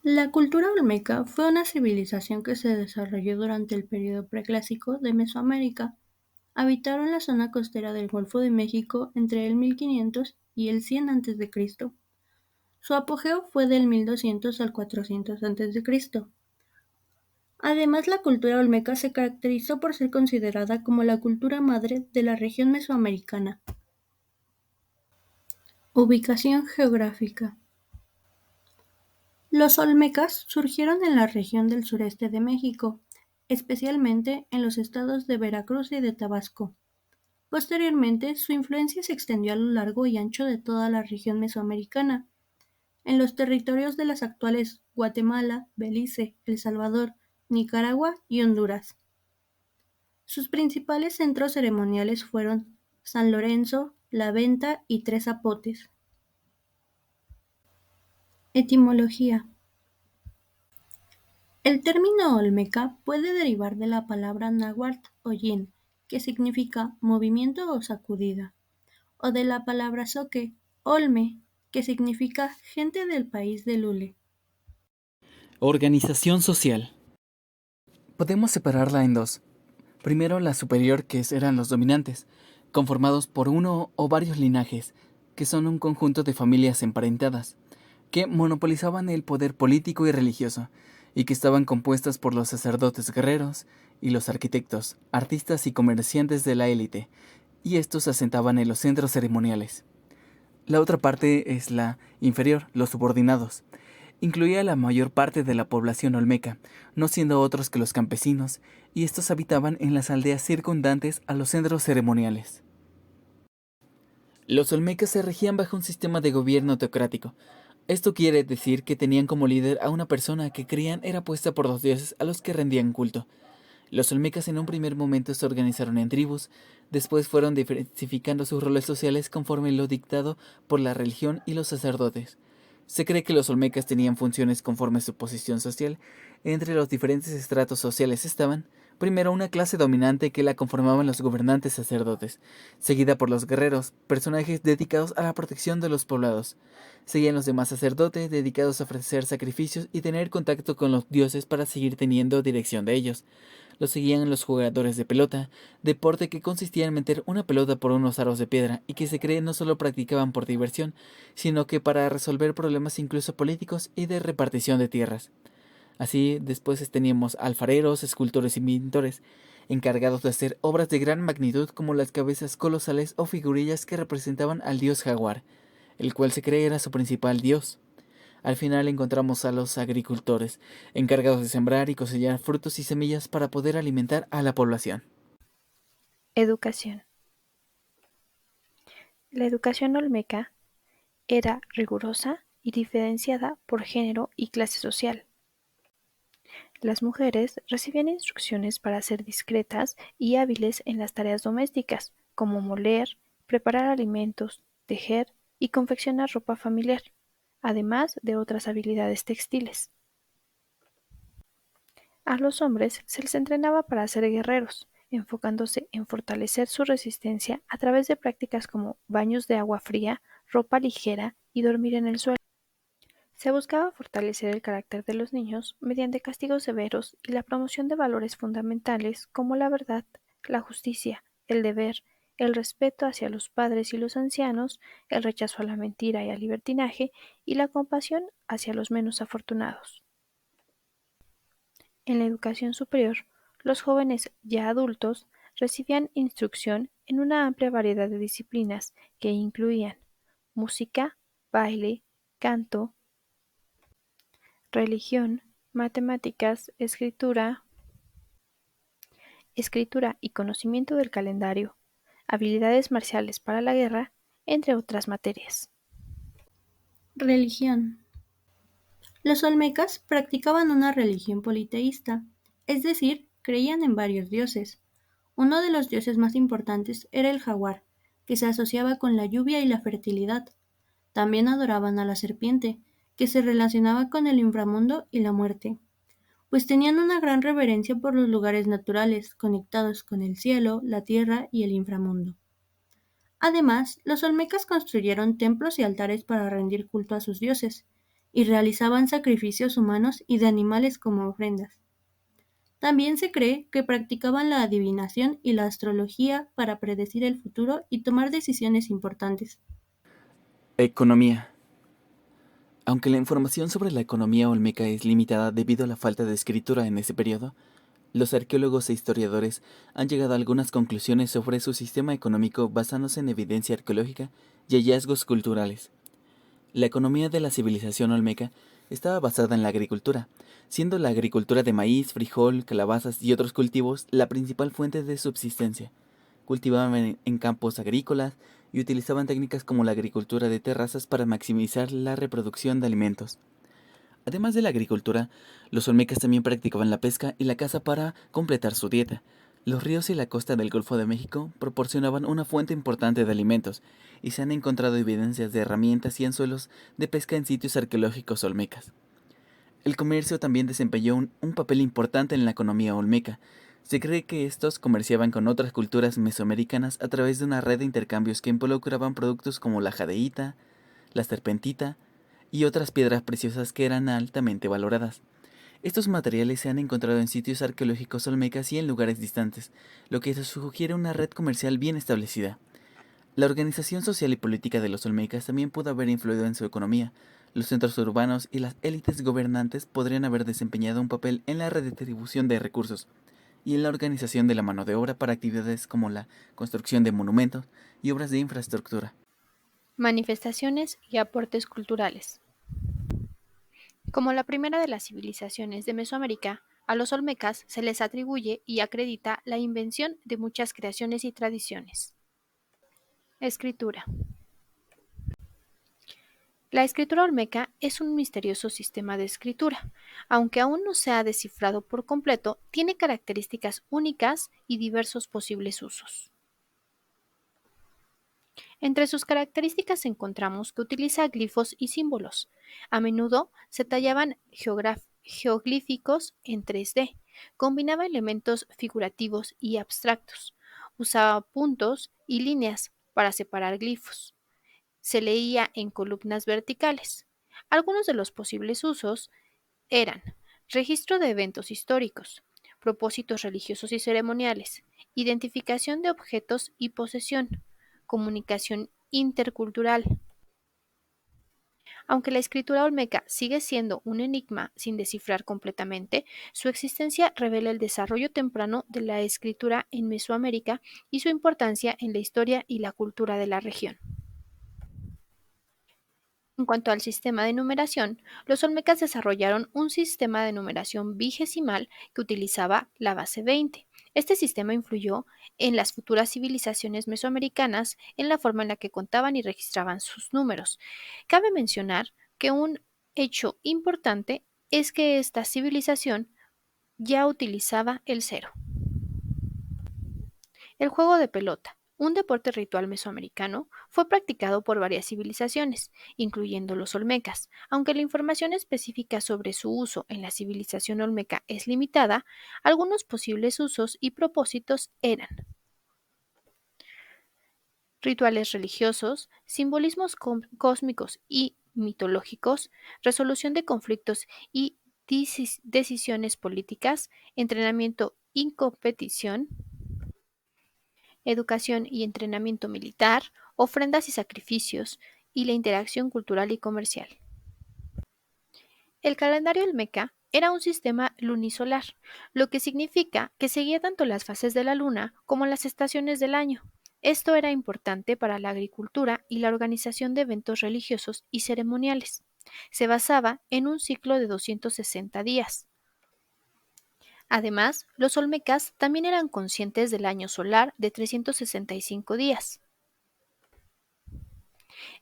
La cultura olmeca fue una civilización que se desarrolló durante el período preclásico de Mesoamérica. Habitaron la zona costera del Golfo de México entre el 1500 y el 100 a.C. Su apogeo fue del 1200 al 400 a.C. Además, la cultura olmeca se caracterizó por ser considerada como la cultura madre de la región mesoamericana. Ubicación geográfica. Los olmecas surgieron en la región del sureste de México, especialmente en los estados de Veracruz y de Tabasco. Posteriormente, su influencia se extendió a lo largo y ancho de toda la región mesoamericana, en los territorios de las actuales Guatemala, Belice, El Salvador, Nicaragua y Honduras. Sus principales centros ceremoniales fueron San Lorenzo, La Venta y Tres Zapotes. Etimología. El término olmeca puede derivar de la palabra náhuatl ollin, que significa movimiento o sacudida, o de la palabra zoque, olme, que significa gente del país de Lule. Organización social. Podemos separarla en dos. Primero, la superior, que eran los dominantes, conformados por uno o varios linajes, que son un conjunto de familias emparentadas, que monopolizaban el poder político y religioso, y que estaban compuestas por los sacerdotes guerreros y los arquitectos, artistas y comerciantes de la élite, y estos se asentaban en los centros ceremoniales. La otra parte es la inferior, los subordinados. Incluía la mayor parte de la población olmeca, no siendo otros que los campesinos, y estos habitaban en las aldeas circundantes a los centros ceremoniales. Los olmecas se regían bajo un sistema de gobierno teocrático. Esto quiere decir que tenían como líder a una persona que creían era puesta por los dioses a los que rendían culto. Los olmecas en un primer momento se organizaron en tribus, después fueron diversificando sus roles sociales conforme lo dictado por la religión y los sacerdotes. Se cree que los olmecas tenían funciones conforme su posición social. Entre los diferentes estratos sociales estaban, primero, una clase dominante que la conformaban los gobernantes sacerdotes, seguida por los guerreros, personajes dedicados a la protección de los poblados. Seguían los demás sacerdotes, dedicados a ofrecer sacrificios y tener contacto con los dioses para seguir teniendo dirección de ellos. Lo seguían los jugadores de pelota, deporte que consistía en meter una pelota por unos aros de piedra y que se cree no solo practicaban por diversión, sino que para resolver problemas incluso políticos y de repartición de tierras. Así, después teníamos alfareros, escultores y pintores, encargados de hacer obras de gran magnitud como las cabezas colosales o figurillas que representaban al dios jaguar, el cual se cree era su principal dios. Al final encontramos a los agricultores, encargados de sembrar y cosechar frutos y semillas para poder alimentar a la población. Educación. La educación olmeca era rigurosa y diferenciada por género y clase social. Las mujeres recibían instrucciones para ser discretas y hábiles en las tareas domésticas, como moler, preparar alimentos, tejer y confeccionar ropa familiar, además de otras habilidades textiles. A los hombres se les entrenaba para ser guerreros, enfocándose en fortalecer su resistencia a través de prácticas como baños de agua fría, ropa ligera y dormir en el suelo. Se buscaba fortalecer el carácter de los niños mediante castigos severos y la promoción de valores fundamentales como la verdad, la justicia, el deber, el respeto hacia los padres y los ancianos, el rechazo a la mentira y al libertinaje y la compasión hacia los menos afortunados. En la educación superior, los jóvenes ya adultos recibían instrucción en una amplia variedad de disciplinas que incluían música, baile, canto, religión, matemáticas, escritura y conocimiento del calendario, habilidades marciales para la guerra, entre otras materias. Religión. Los olmecas practicaban una religión politeísta, es decir, creían en varios dioses. Uno de los dioses más importantes era el jaguar, que se asociaba con la lluvia y la fertilidad. También adoraban a la serpiente, que se relacionaba con el inframundo y la muerte, pues tenían una gran reverencia por los lugares naturales, conectados con el cielo, la tierra y el inframundo. Además, los olmecas construyeron templos y altares para rendir culto a sus dioses, y realizaban sacrificios humanos y de animales como ofrendas. También se cree que practicaban la adivinación y la astrología para predecir el futuro y tomar decisiones importantes. Economía. Aunque la información sobre la economía olmeca es limitada debido a la falta de escritura en ese periodo, los arqueólogos e historiadores han llegado a algunas conclusiones sobre su sistema económico basándose en evidencia arqueológica y hallazgos culturales. La economía de la civilización olmeca estaba basada en la agricultura, siendo la agricultura de maíz, frijol, calabazas y otros cultivos la principal fuente de subsistencia. Cultivaban en campos agrícolas y utilizaban técnicas como la agricultura de terrazas para maximizar la reproducción de alimentos. Además de la agricultura, los olmecas también practicaban la pesca y la caza para completar su dieta. Los ríos y la costa del Golfo de México proporcionaban una fuente importante de alimentos, y se han encontrado evidencias de herramientas y anzuelos de pesca en sitios arqueológicos olmecas. El comercio también desempeñó un papel importante en la economía olmeca. Se cree que estos comerciaban con otras culturas mesoamericanas a través de una red de intercambios que involucraban productos como la jadeíta, la serpentita y otras piedras preciosas que eran altamente valoradas. Estos materiales se han encontrado en sitios arqueológicos olmecas y en lugares distantes, lo que sugiere una red comercial bien establecida. La organización social y política de los olmecas también pudo haber influido en su economía. Los centros urbanos y las élites gobernantes podrían haber desempeñado un papel en la redistribución de recursos y en la organización de la mano de obra para actividades como la construcción de monumentos y obras de infraestructura. Manifestaciones y aportes culturales. Como la primera de las civilizaciones de Mesoamérica, a los olmecas se les atribuye y acredita la invención de muchas creaciones y tradiciones. Escritura. La escritura olmeca es un misterioso sistema de escritura. Aunque aún no se ha descifrado por completo, tiene características únicas y diversos posibles usos. Entre sus características encontramos que utiliza glifos y símbolos. A menudo se tallaban geoglíficos en 3D, combinaba elementos figurativos y abstractos, usaba puntos y líneas para separar glifos. Se leía en columnas verticales. Algunos de los posibles usos eran registro de eventos históricos, propósitos religiosos y ceremoniales, identificación de objetos y posesión, comunicación intercultural. Aunque la escritura olmeca sigue siendo un enigma sin descifrar completamente, su existencia revela el desarrollo temprano de la escritura en Mesoamérica y su importancia en la historia y la cultura de la región. En cuanto al sistema de numeración, los olmecas desarrollaron un sistema de numeración vigesimal que utilizaba la base 20. Este sistema influyó en las futuras civilizaciones mesoamericanas en la forma en la que contaban y registraban sus números. Cabe mencionar que un hecho importante es que esta civilización ya utilizaba el cero. El juego de pelota, un deporte ritual mesoamericano, fue practicado por varias civilizaciones, incluyendo los olmecas. Aunque la información específica sobre su uso en la civilización olmeca es limitada, algunos posibles usos y propósitos eran rituales religiosos, simbolismos cósmicos y mitológicos, resolución de conflictos y decisiones políticas, entrenamiento y competición, educación y entrenamiento militar, ofrendas y sacrificios, y la interacción cultural y comercial. El calendario olmeca era un sistema lunisolar, lo que significa que seguía tanto las fases de la luna como las estaciones del año. Esto era importante para la agricultura y la organización de eventos religiosos y ceremoniales. Se basaba en un ciclo de 260 días. Además, los olmecas también eran conscientes del año solar de 365 días.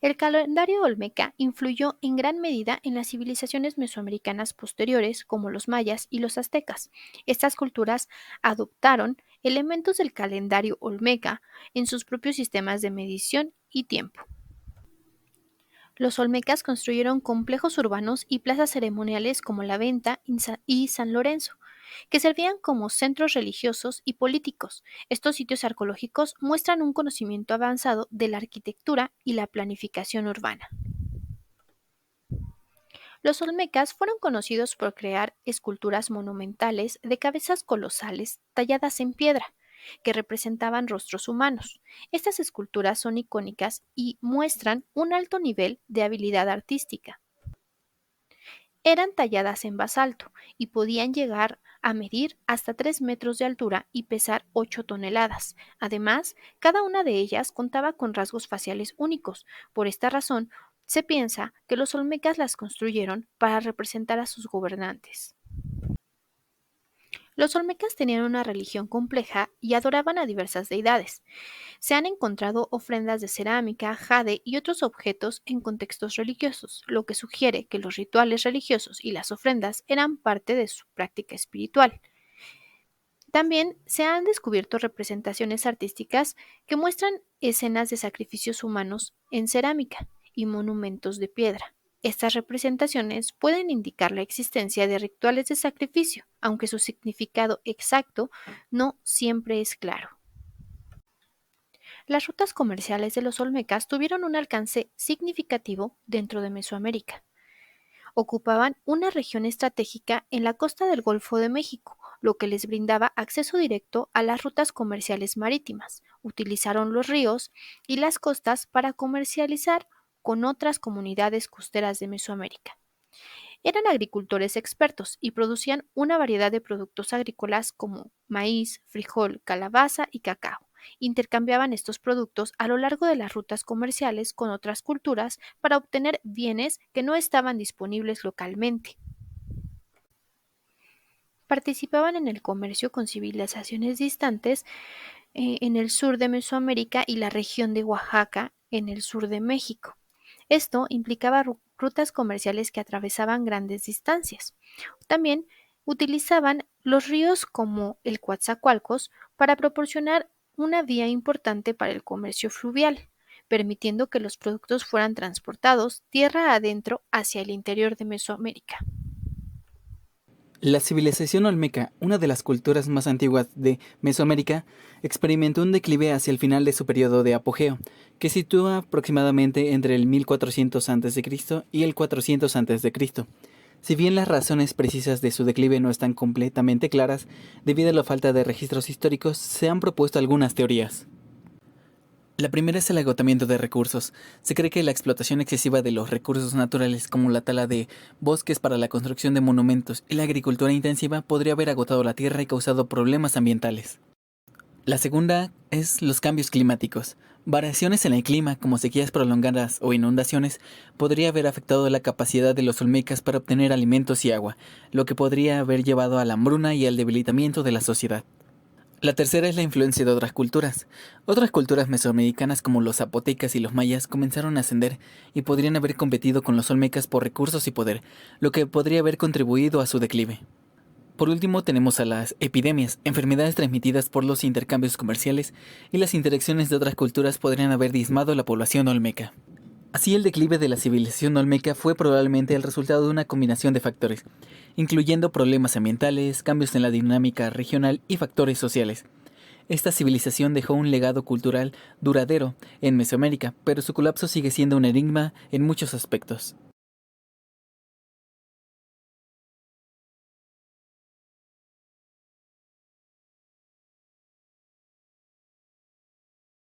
El calendario olmeca influyó en gran medida en las civilizaciones mesoamericanas posteriores, como los mayas y los aztecas. Estas culturas adoptaron elementos del calendario olmeca en sus propios sistemas de medición y tiempo. Los olmecas construyeron complejos urbanos y plazas ceremoniales como la Venta y San Lorenzo, que servían como centros religiosos y políticos. Estos sitios arqueológicos muestran un conocimiento avanzado de la arquitectura y la planificación urbana. Los olmecas fueron conocidos por crear esculturas monumentales de cabezas colosales talladas en piedra, que representaban rostros humanos. Estas esculturas son icónicas y muestran un alto nivel de habilidad artística. Eran talladas en basalto y podían llegar a medir hasta 3 metros de altura y pesar 8 toneladas. Además, cada una de ellas contaba con rasgos faciales únicos. Por esta razón, se piensa que los olmecas las construyeron para representar a sus gobernantes. Los olmecas tenían una religión compleja y adoraban a diversas deidades. Se han encontrado ofrendas de cerámica, jade y otros objetos en contextos religiosos, lo que sugiere que los rituales religiosos y las ofrendas eran parte de su práctica espiritual. También se han descubierto representaciones artísticas que muestran escenas de sacrificios humanos en cerámica y monumentos de piedra. Estas representaciones pueden indicar la existencia de rituales de sacrificio, aunque su significado exacto no siempre es claro. Las rutas comerciales de los olmecas tuvieron un alcance significativo dentro de Mesoamérica. Ocupaban una región estratégica en la costa del Golfo de México, lo que les brindaba acceso directo a las rutas comerciales marítimas. Utilizaron los ríos y las costas para comercializar con otras comunidades costeras de Mesoamérica. Eran agricultores expertos y producían una variedad de productos agrícolas como maíz, frijol, calabaza y cacao. Intercambiaban estos productos a lo largo de las rutas comerciales con otras culturas para obtener bienes que no estaban disponibles localmente. Participaban en el comercio con civilizaciones distantes en el sur de Mesoamérica y la región de Oaxaca en el sur de México. Esto implicaba rutas comerciales que atravesaban grandes distancias. También utilizaban los ríos como el Coatzacoalcos para proporcionar una vía importante para el comercio fluvial, permitiendo que los productos fueran transportados tierra adentro hacia el interior de Mesoamérica. La civilización olmeca, una de las culturas más antiguas de Mesoamérica, experimentó un declive hacia el final de su periodo de apogeo, que sitúa aproximadamente entre el 1400 a.C. y el 400 a.C. Si bien las razones precisas de su declive no están completamente claras, debido a la falta de registros históricos, se han propuesto algunas teorías. La primera es el agotamiento de recursos. Se cree que la explotación excesiva de los recursos naturales, como la tala de bosques para la construcción de monumentos y la agricultura intensiva, podría haber agotado la tierra y causado problemas ambientales. La segunda es los cambios climáticos. Variaciones en el clima, como sequías prolongadas o inundaciones, podría haber afectado la capacidad de los olmecas para obtener alimentos y agua, lo que podría haber llevado a la hambruna y al debilitamiento de la sociedad. La tercera es la influencia de otras culturas. Otras culturas mesoamericanas como los zapotecas y los mayas comenzaron a ascender y podrían haber competido con los olmecas por recursos y poder, lo que podría haber contribuido a su declive. Por último tenemos a las epidemias, enfermedades transmitidas por los intercambios comerciales y las interacciones de otras culturas podrían haber diezmado la población olmeca. Así, el declive de la civilización olmeca fue probablemente el resultado de una combinación de factores, incluyendo problemas ambientales, cambios en la dinámica regional y factores sociales. Esta civilización dejó un legado cultural duradero en Mesoamérica, pero su colapso sigue siendo un enigma en muchos aspectos.